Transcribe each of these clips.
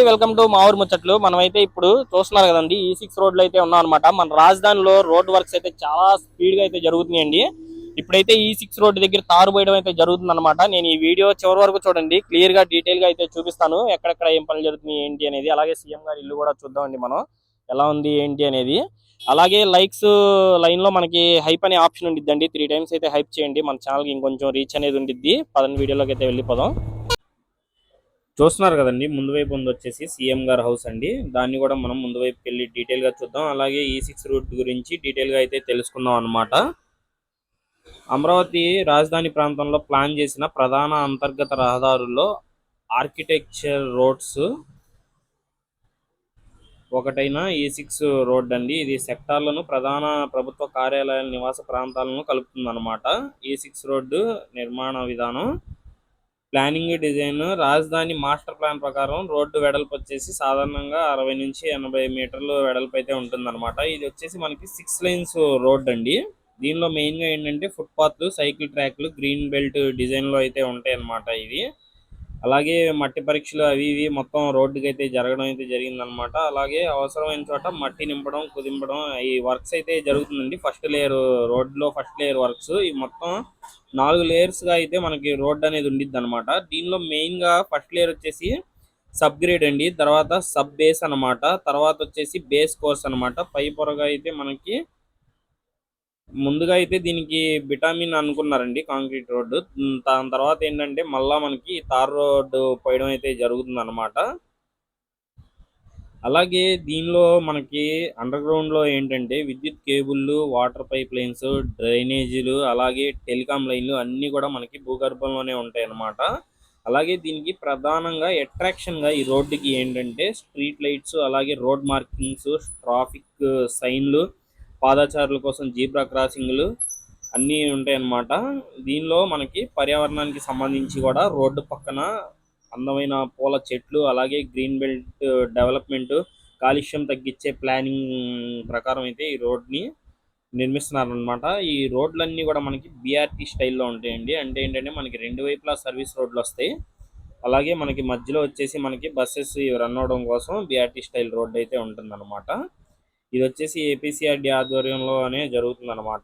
Welcome to మా ఊరు ముచ్చట్లు. మనమైతే ఇప్పుడు చూస్తున్నారు కదండి, E6 రోడ్లు అయితే ఉన్నాం అనమాట. మన రాజధానిలో రోడ్ వర్క్స్ అయితే చాలా స్పీడ్ గా అయితే జరుగుతున్నాయండి. ఇప్పుడైతే E6 రోడ్డు దగ్గర తారు పోయడం అయితే జరుగుతుంది అనమాట. నేను ఈ వీడియో చివరి వరకు చూడండి, క్లియర్ గా డీటెయిల్ గా అయితే చూపిస్తాను ఎక్కడెక్కడ ఏం పనులు జరుగుతున్నాయి ఏంటి అనేది. అలాగే సీఎం గారి ఇల్లు కూడా చూద్దామండి మనం, ఎలా ఉంది ఏంటి అనేది. అలాగే లైక్స్ లైన్ లో మనకి హైప్ అనే ఆప్షన్ ఉండిద్దండి, 3 times అయితే హైప్ చేయండి. మన ఛానల్ కి ఇంకొంచెం రీచ్ అనేది ఉండిద్ది. పదండి వీడియోలోకి అయితే వెళ్ళిపోదాం. చూస్తున్నారు కదండి, ముందు వైపు ఉంది వచ్చేసి సీఎం గారి హౌస్ అండి. దాన్ని కూడా మనం ముందు వైపుకి వెళ్ళి డీటెయిల్ గా చూద్దాం. అలాగే E6 రూట్ గురించి డీటెయిల్ గా అయితే తెలుసుకుందాం అన్నమాట. అమరావతి రాజధాని ప్రాంతంలో ప్లాన్ చేసిన ప్రధాన అంతర్గత రహదారుల్లో ఆర్కిటెక్చర్ రోడ్స్ ఒకటైన E6 రోడ్ అండి. ఇది సెక్టార్లను, ప్రధాన ప్రభుత్వ కార్యాలయాల, నివాస ప్రాంతాలను కలుపుతుంది అనమాట. E6 రోడ్డు నిర్మాణ విధానం, ప్లానింగ్, డిజైన్. రాజధాని మాస్టర్ ప్లాన్ ప్రకారం రోడ్డు వెడల్పు వచ్చేసి సాధారణంగా 60 నుంచి 80 మీటర్లు వెడల్పు అయితే ఉంటుంది అనమాట. ఇది వచ్చేసి మనకి 6 lanes రోడ్ అండి. దీనిలో మెయిన్ గా ఏంటంటే ఫుట్పాత్లు, సైకిల్ ట్రాక్లు, గ్రీన్ బెల్ట్ డిజైన్ లో అయితే ఉంటాయి అనమాట ఇవి. అలాగే మట్టి పరీక్షలు అవి ఇవి మొత్తం రోడ్డుకి అయితే జరగడం అయితే జరిగిందనమాట. అలాగే అవసరమైన చోట మట్టి నింపడం, కుదింపడం ఈ వర్క్స్ అయితే జరుగుతుందండి. ఫస్ట్ లేయర్ రోడ్లో ఫస్ట్ లేయర్ వర్క్స్ ఈ మొత్తం 4 లేయర్స్ గా అయితే మనకి రోడ్ అనేది ఉండిద్ది అనమాట. దీనిలో మెయిన్ గా ఫస్ట్ లేయర్ వచ్చేసి సబ్ గ్రేడ్ అండి, తర్వాత సబ్ బేస్ అనమాట, తర్వాత వచ్చేసి బేస్ కోర్స్ అనమాట. పై పొరగా అయితే మనకి ముందుగా అయితే దీనికి విటమిన్ అనుకున్నారండి, కాంక్రీట్ రోడ్డు. దాని తర్వాత ఏంటంటే మళ్ళా మనకి తార్ రోడ్డు పోయడం అయితే జరుగుతుంది అనమాట. అలాగే దీనిలో మనకి అండర్ గ్రౌండ్ లో ఏంటంటే విద్యుత్ కేబుల్లు, వాటర్ పైప్ లైన్స్, డ్రైనేజీలు, అలాగే టెలికాం లైన్లు అన్ని కూడా మనకి భూగర్భంలోనే ఉంటాయి అన్నమాట. అలాగే దీనికి ప్రధానంగా అట్రాక్షన్ గా ఈ రోడ్డుకి ఏంటంటే స్ట్రీట్ లైట్స్, అలాగే రోడ్ మార్కింగ్స్, ట్రాఫిక్ సైన్లు, పాదచారుల కోసం జీబ్రా క్రాసింగ్లు అన్నీ ఉంటాయి అన్నమాట. దీనిలో మనకి పర్యావరణానికి సంబంధించి కూడా రోడ్డు పక్కన అందమైన పూల చెట్లు, అలాగే గ్రీన్ బెల్ట్ డెవలప్మెంట్, కాలుష్యం తగ్గించే ప్లానింగ్ ప్రకారం అయితే ఈ రోడ్ని నిర్మిస్తున్నారనమాట. ఈ రోడ్లన్నీ కూడా మనకి BRT స్టైల్లో ఉంటాయండి. అంటే ఏంటంటే మనకి రెండు వైపులా సర్వీస్ రోడ్లు వస్తాయి. అలాగే మనకి మధ్యలో వచ్చేసి మనకి బస్సెస్ రన్ అవడం కోసం BRT స్టైల్ రోడ్ అయితే ఉంటుందన్నమాట. ఇది వచ్చేసి APCRD ఆధ్వర్యంలోనే జరుగుతుందన్నమాట.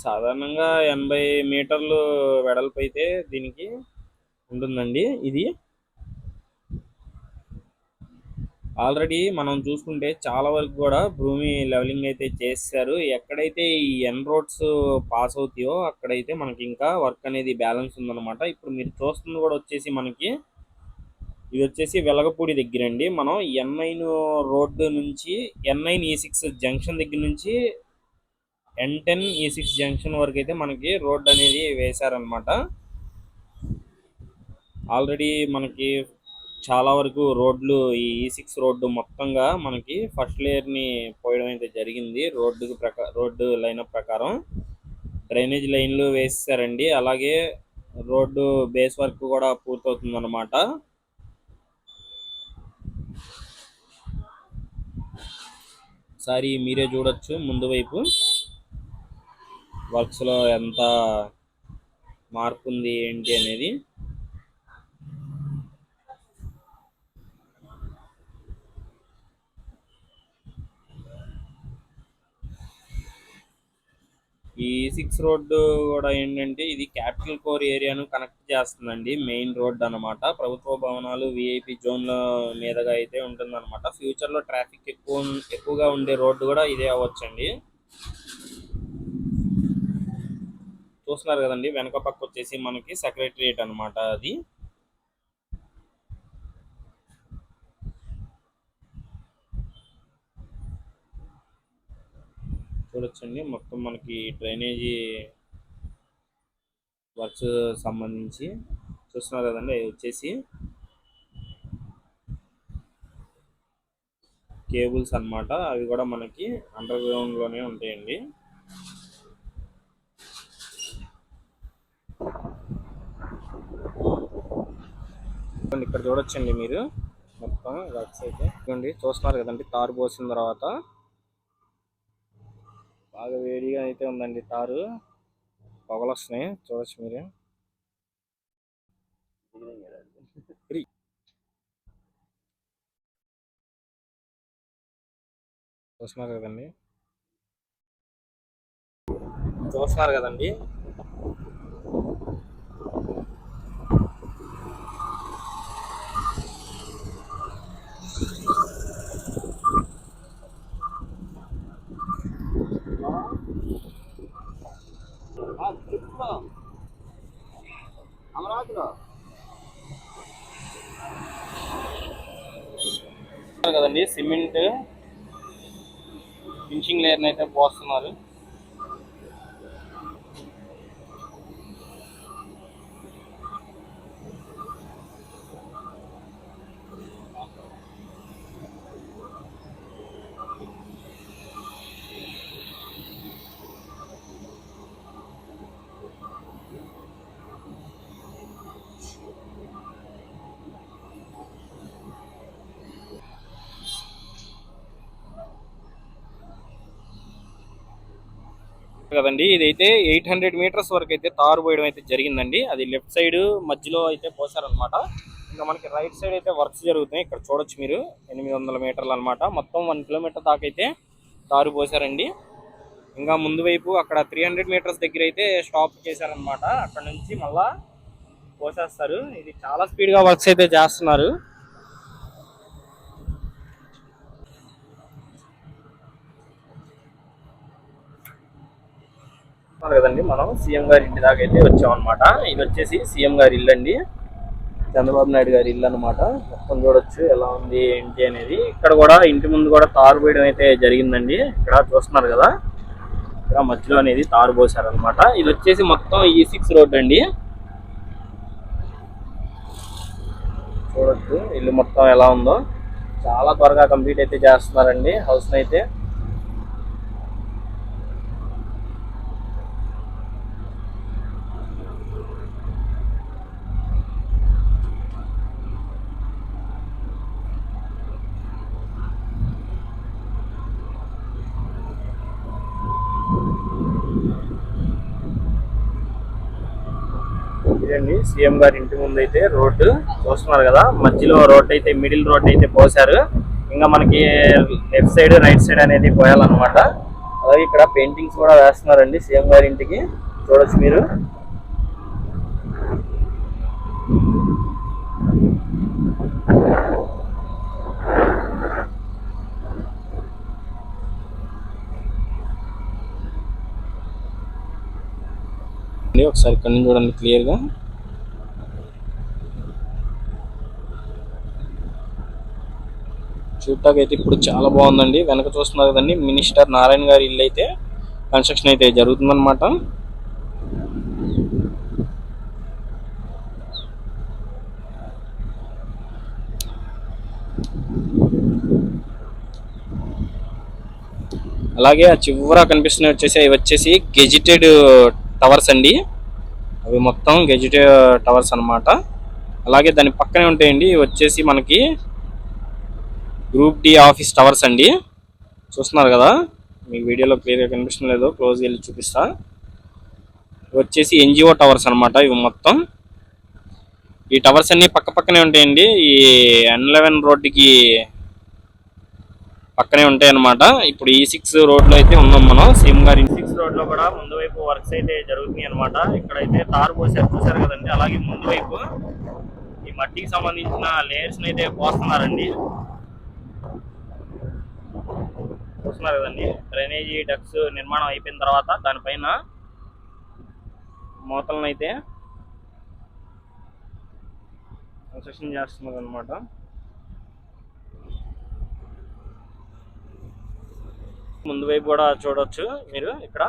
సాధారణంగా 80 మీటర్లు వెడల్పు అయితే దీనికి ఉంటుందండి. ఇది ఆల్రెడీ మనం చూసుకుంటే చాలా వరకు కూడా భూమి లెవెలింగ్ అయితే చేశారు. ఎక్కడైతే ఈ రోడ్స్ పాస్ అవుతాయో అక్కడైతే మనకి ఇంకా వర్క్ అనేది బ్యాలెన్స్ ఉందన్నమాట. ఇప్పుడు మీరు చూస్తుంది కూడా వచ్చేసి మనకి ఇది వచ్చేసి వెలగపూడి దగ్గర అండి. మనం N9 రోడ్డు నుంచి N9 E6 జంక్షన్ దగ్గర నుంచి N10 E6 జంక్షన్ వరకు అయితే మనకి రోడ్ అనేది వేశారనమాట. ఆల్రెడీ మనకి చాలా వరకు రోడ్లు ఈ E6 రోడ్డు మొత్తంగా మనకి ఫస్ట్ లేయర్ ని పోయడం అయితే జరిగింది. రోడ్డు లైన్ ప్రకారం డ్రైనేజ్ లైన్లు వేసారండి. అలాగే రోడ్డు బేస్ వర్క్ కూడా పూర్తవుతుంది అనమాట. ఒకసారి మీరే చూడొచ్చు ముందు వైపు వర్క్స్ లో ఎంత మార్పు ఉంది ఏంటి అనేది. ఈ E6 రోడ్డు కూడా ఏంటంటే ఇది క్యాపిటల్ కోర్ ఏరియాను కనెక్ట్ చేస్తుందండి. మెయిన్ రోడ్ అన్నమాట. ప్రభుత్వ భవనాలు, VIP జోన్ల మీదుగా అయితే ఉంటుందన్నమాట. ఫ్యూచర్ లో ట్రాఫిక్ ఎక్కువగా ఉండే రోడ్డు కూడా ఇదే అవ్వచ్చండి. చూస్తున్నారు కదండి, వెనక పక్క వచ్చేసి మనకి సెక్రటరియట్ అన్నమాట. అది చూడొచ్చండి, మొత్తం మనకి డ్రైనేజీ వర్క్స్ సంబంధించి చూస్తున్నారు కదండి. అవి వచ్చేసి కేబుల్స్ అన్నమాట. అవి కూడా మనకి అండర్ గ్రౌండ్ లోనే ఉంటాయండి. ఇక్కడ చూడొచ్చండి మీరు మొత్తం వర్క్స్ అయితే. ఇదిగోండి చూస్తున్నారు కదండి, తారు పోసిన తర్వాత బాగా వేడిగా అయితే ఉందండి. తారు పొగలు వస్తున్నాయి, చూడొచ్చు మీరు. చూస్తున్నారు కదండి, చూస్తున్నారు కదండి. అమరావతిలో కదండి సిమెంట్ ఫినిషింగ్ లేయర్ అయితే పోస్తున్నారు. కదండి, ఇదైతే 800 మీటర్స్ వరకు అయితే తారు పోయడం అయితే జరిగిందండి. అది లెఫ్ట్ సైడ్ మధ్యలో అయితే పోసారనమాట. ఇంకా మనకి రైట్ సైడ్ అయితే వర్క్స్ జరుగుతున్నాయి. ఇక్కడ చూడొచ్చు మీరు, 800 మీటర్లు అనమాట. మొత్తం 1 కిలోమీటర్ దాకా అయితే తారు పోసారండి. ఇంకా ముందు వైపు అక్కడ 300 మీటర్స్ దగ్గర అయితే స్టాప్ చేశారనమాట. అక్కడ నుంచి మళ్ళా పోసేస్తారు. ఇది చాలా స్పీడ్ గా వర్క్స్ అయితే చేస్తున్నారు. కదండి, మనం సీఎం గారి ఇంటి దాకా అయితే వచ్చాం అనమాట. ఇది వచ్చేసి సీఎం గారి ఇల్లు అండి, చంద్రబాబు నాయుడు గారి ఇల్లు అనమాట. మొత్తం చూడొచ్చు ఎలా ఉంది ఏంటి అనేది. ఇక్కడ కూడా ఇంటి ముందు కూడా తారు పోయడం అయితే జరిగిందండి. ఇక్కడ చూస్తున్నారు కదా, ఇక్కడ మధ్యలో అనేది తారు పోసారు అనమాట. ఇది వచ్చేసి మొత్తం E6 రోడ్ అండి. చూడొచ్చు ఇల్లు మొత్తం ఎలా ఉందో. చాలా త్వరగా కంప్లీట్ అయితే చేస్తున్నారండి హౌస్ అయితే. ఇదండి సీఎం గారి ఇంటి ముందు అయితే రోడ్డు చూస్తున్నారు కదా. మధ్యలో రోడ్ అయితే మిడిల్ రోడ్ అయితే పోసారు. ఇంకా మనకి లెఫ్ట్ సైడ్ రైట్ సైడ్ అనేది పోయాలన్నమాట. అలాగే ఇక్కడ పెయింటింగ్స్ కూడా వేస్తున్నారండి సీఎం గారి ఇంటికి, చూడొచ్చు మీరు. ఒకసారి ఇక్కడ నుంచి చూడండి క్లియర్ గా. చూడటానికి అయితే ఇప్పుడు చాలా బాగుందండి. వెనక చూస్తున్నారు కదండి, మినిస్టర్ నారాయణ గారి ఇల్లు అయితే కన్స్ట్రక్షన్ అయితే జరుగుతుందన్నమాట. అలాగే ఆ చివర కనిపిస్తున్న వచ్చేసి అవి వచ్చేసి గెజిటెడ్ టవర్స్ అండి. అవి మొత్తం గెజిటెడ్ టవర్స్ అనమాట. అలాగే దాని పక్కనే ఉంటాయండి వచ్చేసి మనకి గ్రూప్ డి ఆఫీస్ టవర్స్ అండి. చూస్తున్నారు కదా, మీకు వీడియోలో క్లియర్గా కనిపిస్తుంది లేదో, క్లోజ్ వెళ్ళి చూపిస్తా. వచ్చేసి ఎన్జిఓ టవర్స్ అనమాట ఇవి మొత్తం. ఈ టవర్స్ అన్ని పక్క పక్కనే ఉంటాయండి. ఈ N11 రోడ్డుకి పక్కనే ఉంటాయి అనమాట. ఇప్పుడు E6 రోడ్ లో అయితే ఉన్నాం మనం. సీఎం గారి E6 రోడ్ లో కూడా ముందు వైపు వర్క్స్ అయితే జరుగుతున్నాయి అనమాట. ఇక్కడైతే తారు పోసారు, చూసారు కదండి. అలాగే ముందు వైపు ఈ మట్టికి సంబంధించిన లేయర్స్ అయితే పోస్తున్నారండి. చూస్తున్నారు కదండి, డ్రైనేజీ డక్స్ నిర్మాణం అయిపోయిన తర్వాత దానిపైన మూతలను అయితే కన్స్ట్రక్షన్ చేస్తున్నారు అనమాట. ముందు వైపు కూడా చూడొచ్చు మీరు ఇక్కడ.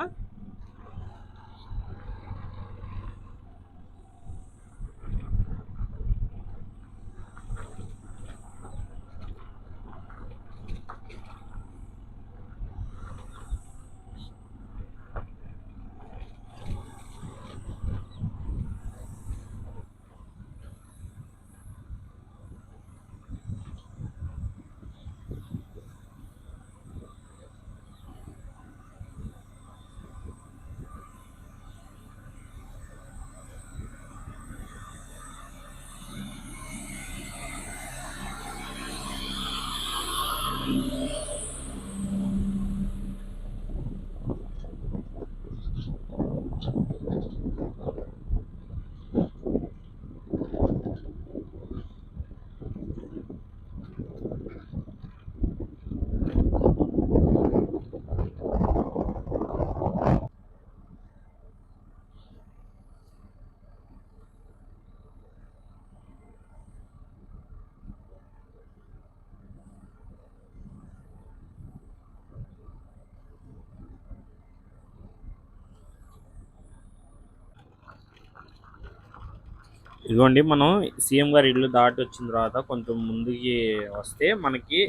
ఇదిగోండి మనం సీఎం గారి ఇల్లు దాటి వచ్చిన తర్వాత కొంచెం ముందుకి వస్తే మనకి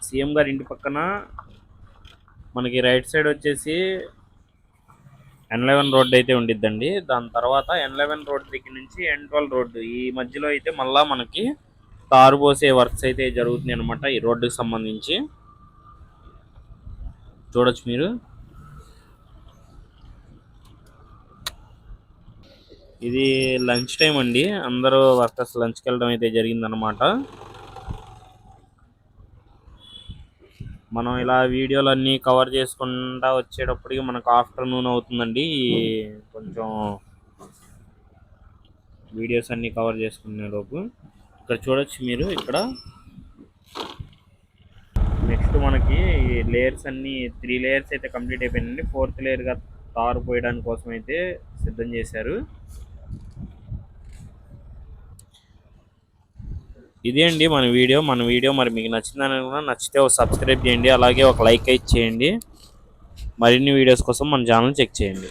సీఎం గారి ఇంటి పక్కన మనకి రైట్ సైడ్ వచ్చేసి N11 రోడ్ అయితే ఉండిద్దండి. దాని తర్వాత N11 రోడ్ దగ్గర నుంచి N12 రోడ్డు ఈ మధ్యలో అయితే మళ్ళా మనకి తారు పోసే వర్క్స్ అయితే జరుగుతున్నాయి అనమాట ఈ రోడ్డుకి సంబంధించి. చూడొచ్చు మీరు. ఇది లంచ్ టైం అండి, అందరూ వర్కర్స్ లంచ్కి వెళ్ళడం అయితే జరిగిందనమాట. మనం ఇలా వీడియోలన్నీ కవర్ చేసుకుంటా వచ్చేటప్పటికి మనకు ఆఫ్టర్నూన్ అవుతుందండి. కొంచెం వీడియోస్ అన్నీ కవర్ చేసుకునే లోపు ఇక్కడ చూడొచ్చు మీరు. ఇక్కడ నెక్స్ట్ మనకి లేయర్స్ అన్నీ 3 లేయర్స్ అయితే కంప్లీట్ అయిపోయిందండి. 4th లేయర్గా తారు పోయడానికి కోసం అయితే సిద్ధం చేశారు. ఇదే అండి మన వీడియో మరి మీకు నచ్చిందని కూడా నచ్చితే ఒక సబ్స్క్రైబ్ చేయండి, అలాగే ఒక లైక్ అయితే చేయండి. మరిన్ని వీడియోస్ కోసం మన ఛానల్ చెక్ చేయండి.